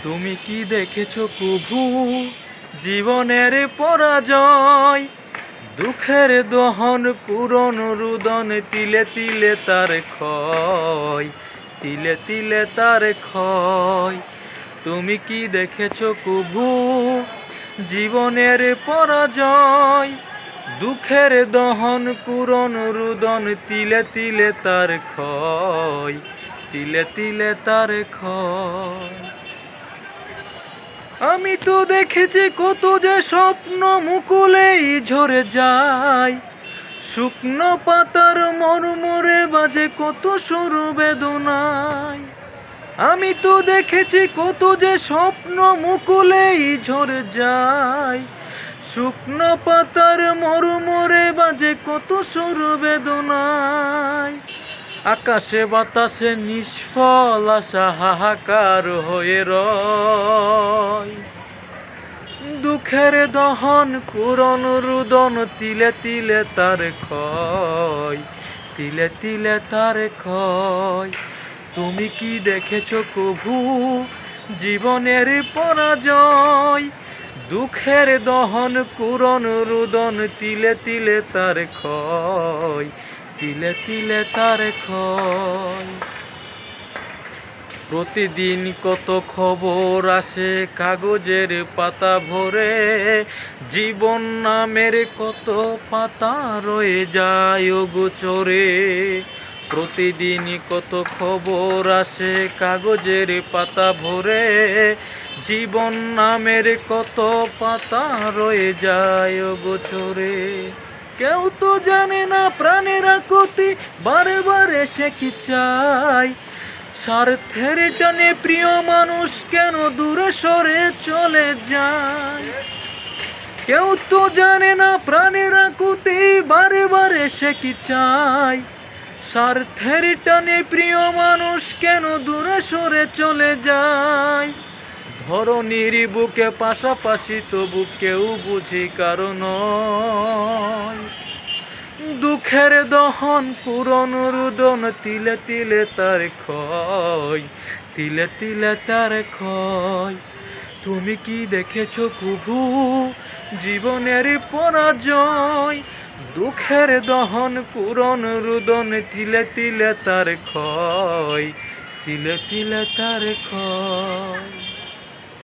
তুমি কি দেখেছো কভু জীবনের পরাজয়? দুঃখের দহন কুরন রুদন, তিলে তিলে তার ক্ষয়, তিলে তিলে তার ক্ষয়। তুমি কি দেখেছো কভু জীবনের পরাজয়? দুঃখের দহন কুরন রুদন, তিলে তিলে তার ক্ষয়, তিলে তিলে তার ক্ষয়। আমি তো দেখেছি কত যে স্বপ্ন মুকুলেই ঝরে যায়, শুকনো পাতার মরমরে বাজে কত সুর বেদনায়। আমি তো দেখেছি কত যে স্বপ্ন মুকুলেই ঝরে যায়, শুকনো পাতার মরমরে বাজে কত সুর বেদনায়। আকাশে বাতাসে নিষ্ফল আশা হাহাকার হয়ে রয়। দুঃখের দহন কুরন রুদন, তিলে তিলে তার ক্ষয়, তিলে তিলে তার ক্ষয়। তুমি কি দেখেছো কভু জীবনের পরাজয়? দুঃখের দহন কুরন রুদন, তিলে তিলে তার ক্ষয়, তিলে তিলে তার ক্ষয়। প্রতিদিন কত খবর আসে কাগজের পাতা ভরে, জীবন নামের কত পাতা রয়ে যায় অগোচরে। প্রতিদিন কত খবর আসে কাগজের পাতা ভরে, জীবন নামের কত পাতা রয়ে যায় অগোচরে। কেউ তো জানে না প্রাণের আকুতি, বারে বারে সে কি চায়। স্বার্থের টানে প্রিয় মানুষ কেন দূরে সরে চলে যায়। কেউ তো জানে না প্রাণের আকুতি, বারে বারে সে কি চায়। স্বার্থের টানে প্রিয় মানুষ কেন দূরে সরে চলে যায়। ধরনীর বুকে পাশাপাশি তবু কেউ বুঝি কারণ। দুঃখের দহন কুরন রুদন, তিলে তিলে তার ক্ষয়, তিলে তিলে তার ক্ষয়। তুমি কি দেখেছো কভু জীবনের পরাজয়? দুঃখের দহন কুরন রুদন, তিলে তিলে তার ক্ষয়, তিলে তিলে তার ক্ষয়।